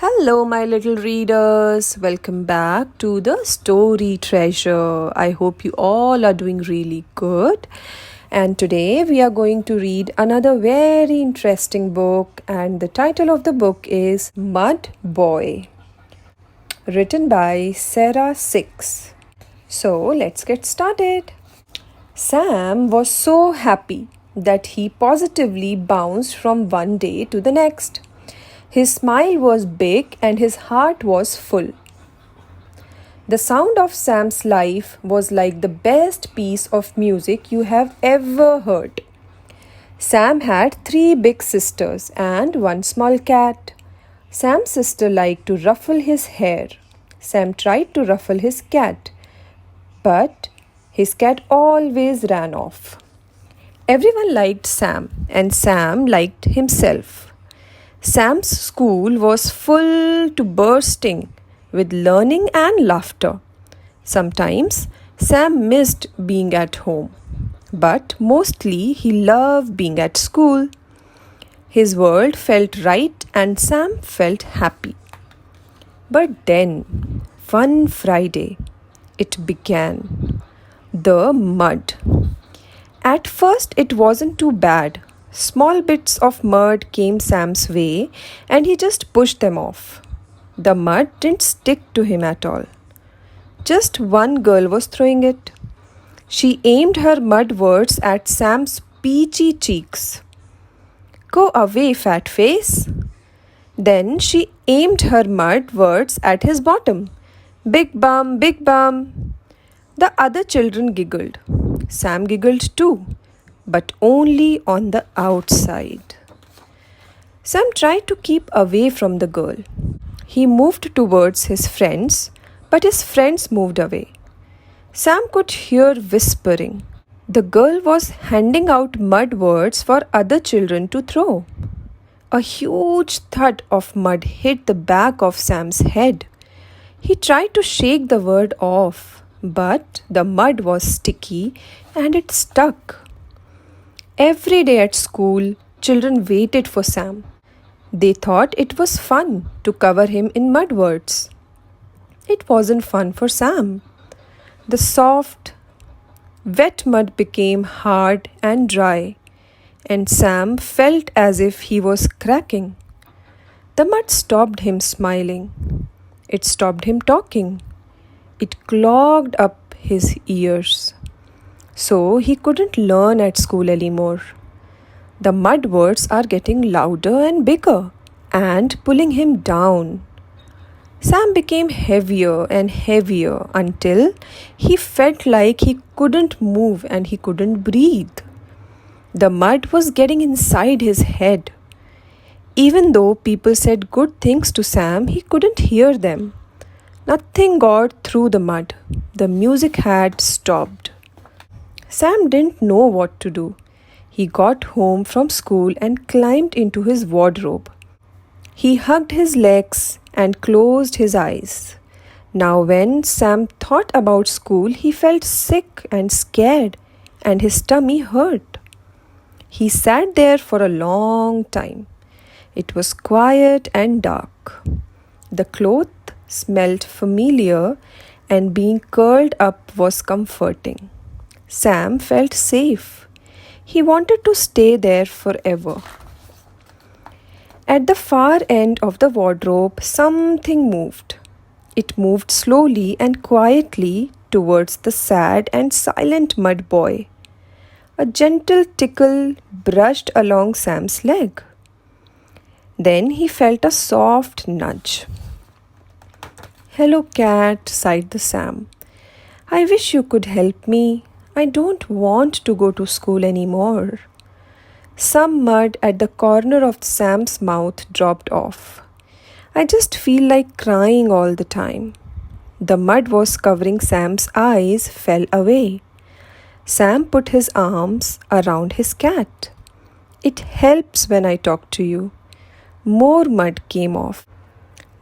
Hello, my little readers. Welcome back to the Story Treasure. I hope you all are doing really good. And today we are going to read another very interesting book, and the title of the book is Mud Boy, written by Sarah Six. So let's get started. Sam was so happy that he positively bounced from one day to the next. His smile was big and his heart was full. The sound of Sam's life was like the best piece of music you have ever heard. Sam had 3 big sisters and 1 small cat. Sam's sister liked to ruffle his hair. Sam tried to ruffle his cat, but his cat always ran off. Everyone liked Sam, and Sam liked himself. Sam's school was full to bursting with learning and laughter. Sometimes Sam missed being at home, but mostly he loved being at school. His world felt right and Sam felt happy. But then, one Friday, it began. The mud. At first, it wasn't too bad. Small bits of mud came Sam's way and he just pushed them off. The mud didn't stick to him at all. Just one girl was throwing it. She aimed her mud words at Sam's peachy cheeks. "Go away, fat face." Then she aimed her mud words at his bottom. "Big bum, big bum." The other children giggled. Sam giggled too, but only on the outside. Sam tried to keep away from the girl. He moved towards his friends, but his friends moved away. Sam could hear whispering. The girl was handing out mud words for other children to throw. A huge thud of mud hit the back of Sam's head. He tried to shake the word off, but the mud was sticky and it stuck. Every day at school, children waited for Sam. They thought it was fun to cover him in mud words. It wasn't fun for Sam. The soft, wet mud became hard and dry, and Sam felt as if he was cracking. The mud stopped him smiling. It stopped him talking. It clogged up his ears. So he couldn't learn at school anymore. The mud words are getting louder and bigger and pulling him down. Sam became heavier and heavier until he felt like he couldn't move and he couldn't breathe. The mud was getting inside his head. Even though people said good things to Sam, he couldn't hear them. Nothing got through the mud. The music had stopped. Sam didn't know what to do. He got home from school and climbed into his wardrobe. He hugged his legs and closed his eyes. Now, when Sam thought about school, he felt sick and scared, and his tummy hurt. He sat there for a long time. It was quiet and dark. The cloth smelled familiar, and being curled up was comforting. Sam felt safe. He wanted to stay there forever. At the far end of the wardrobe, something moved. It moved slowly and quietly towards the sad and silent mud boy. A gentle tickle brushed along Sam's leg. Then he felt a soft nudge. "Hello, cat," sighed the Sam. "I wish you could help me. I don't want to go to school anymore." Some mud at the corner of Sam's mouth dropped off. "I just feel like crying all the time." The mud was covering Sam's eyes fell away. Sam put his arms around his cat. "It helps when I talk to you." More mud came off,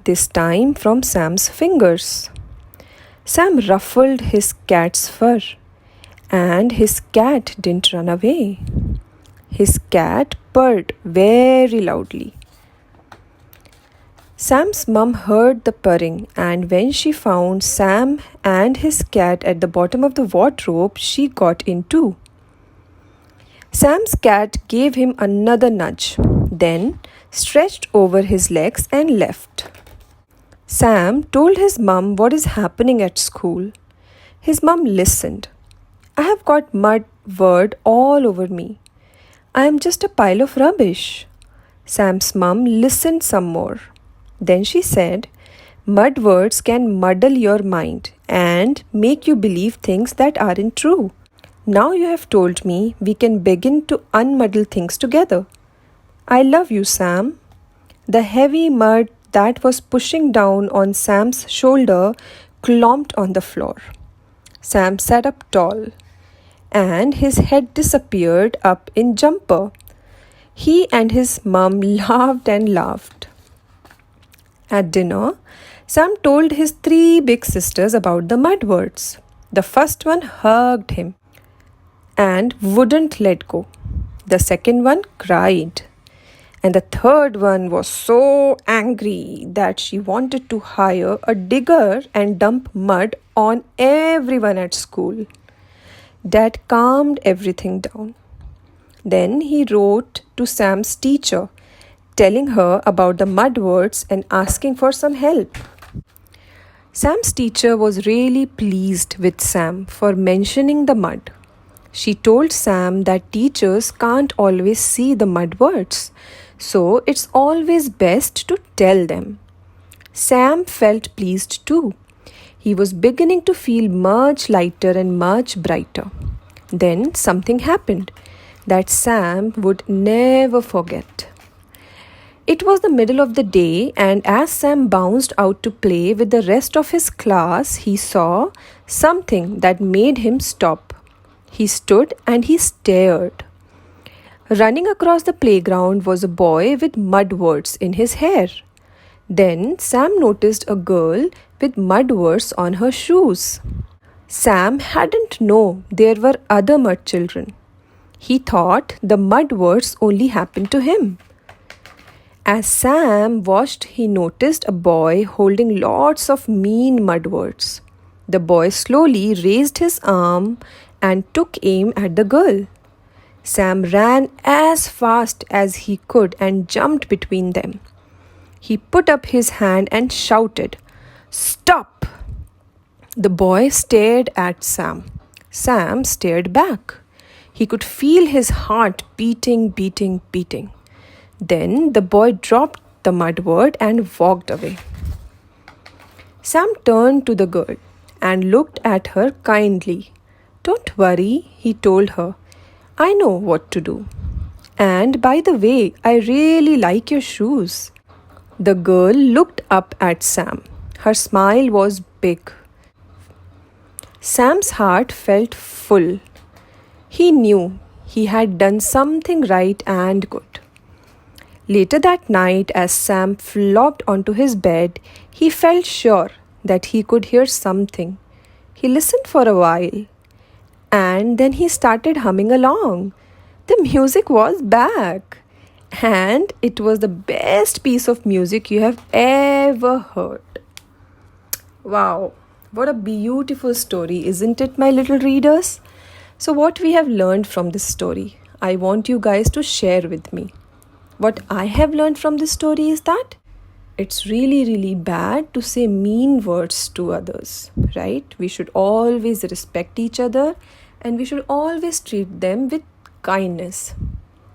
this time from Sam's fingers. Sam ruffled his cat's fur, and his cat didn't run away. His cat purred very loudly. Sam's mum heard the purring, and when she found Sam and his cat at the bottom of the wardrobe, she got in too. Sam's cat gave him another nudge, then stretched over his legs and left. Sam told his mum what is happening at school. His mum listened. I have got mud word all over me. I am just a pile of rubbish. Sam's mum listened some more. Then she said, mud words can muddle your mind and make you believe things that aren't true. Now you have told me we can begin to unmuddle things together. I love you, Sam. The heavy mud that was pushing down on Sam's shoulder clomped on the floor. Sam sat up tall, and his head disappeared up in jumper. He and his mum laughed and laughed. At dinner, Sam told his 3 big sisters about the mud words. The first one hugged him and wouldn't let go. The second one cried. And the third one was so angry that she wanted to hire a digger and dump mud on everyone at school. Dad calmed everything down. Then he wrote to Sam's teacher, telling her about the mud words and asking for some help. Sam's teacher was really pleased with Sam for mentioning the mud. She told Sam that teachers can't always see the mud words, so it's always best to tell them. Sam felt pleased too. He was beginning to feel much lighter and much brighter. Then something happened that Sam would never forget. It was the middle of the day, and as Sam bounced out to play with the rest of his class, he saw something that made him stop. He stood and he stared. Running across the playground was a boy with mud words in his hair. Then Sam noticed a girl with mud words on her shoes. Sam hadn't known there were other mud children. He thought the mud words only happened to him. As Sam watched, he noticed a boy holding lots of mean mud words. The boy slowly raised his arm and took aim at the girl. Sam ran as fast as he could and jumped between them. He put up his hand and shouted, "Stop!" The boy stared at Sam. Sam stared back. He could feel his heart beating. Then the boy dropped the mud word and walked away. Sam turned to the girl and looked at her kindly. "Don't worry," he told her. "I know what to do. And by the way, I really like your shoes." The girl looked up at Sam. Her smile was big. Sam's heart felt full. He knew he had done something right and good. Later that night, as Sam flopped onto his bed, he felt sure that he could hear something. He listened for a while, and then he started humming along. The music was back, and it was the best piece of music you have ever heard. Wow, what a beautiful story, isn't it, my little readers? So what we have learned from this story, I want you guys to share with me. What I have learned from this story is that it's really bad to say mean words to others, right? We should always respect each other and we should always treat them with kindness.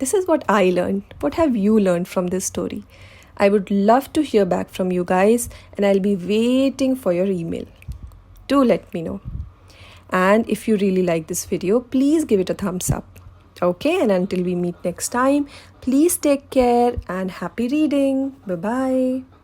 This is what I learned. What have you learned from this story? I would love to hear back from you guys, and I'll be waiting for your email. Do let me know. And if you really like this video, please give it a thumbs up. Okay, and until we meet next time, please take care and happy reading. Bye-bye.